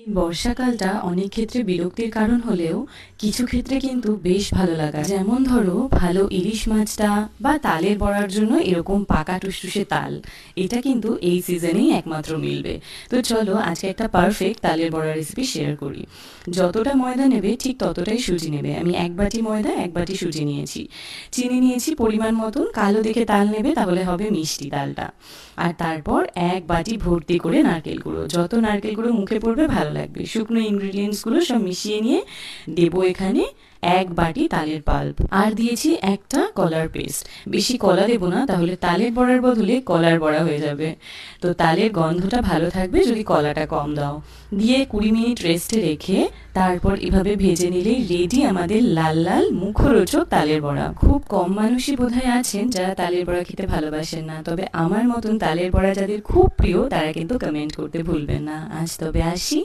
বর্ষাকালটা অনেক ক্ষেত্রে বিরক্তির কারণ হলেও কিছু ক্ষেত্রে কিন্তু বেশ ভালো লাগা, যেমন ধরো ভালো ইলিশ মাছটা বা তালের বড়ার জন্য এরকম পাকা টুসটুসে তাল, এটা কিন্তু এই সিজনেই একমাত্র মিলবে। তো চলো আজকে একটা পারফেক্ট তালের বড়া রেসিপি শেয়ার করি। যতটা ময়দা নেবে ঠিক ততটাই সুজি নেবে। আমি 1 বাটি ময়দা 1 বাটি সুজি নিয়েছি। চিনি নিয়েছি পরিমাণ মতন, কালো দেখে তাল নেবে তাহলে হবে মিষ্টি তালটা। আর তারপর 1 বাটি ভর্তি করে নারকেল গুঁড়ো, যত নারকেল গুঁড়ো মুখে পড়বে ভালো লাগবে। শুকনো ইনগ্রিডিয়েন্টসগুলো সব মিশিয়ে নিয়ে দেবো এখানে 1 বাটি তালের পাল্প, আর দিয়েছি একটা কলার পেস্ট। বেশি কলা দেবো না, তাহলে তালের বড়ার বদলে কলার বড়া হয়ে যাবে। তো তালের গন্ধটা ভালো থাকবে যদি কলাটা কম দাও। দিয়ে 20 মিনিট রেস্টে রেখে তারপর এভাবে ভেজে নিলেই রেডি আমাদের লাল লাল মুখরোচক তালের বড়া। খুব কম মানুষই বোধহয় আছেন যারা তালের বড়া খেতে ভালোবাসেন না, তবে আমার মতন তালের বড়া যাদের খুব প্রিয় তারা কিন্তু কমেন্ট করতে ভুলবেন না। আজ তবে আসি।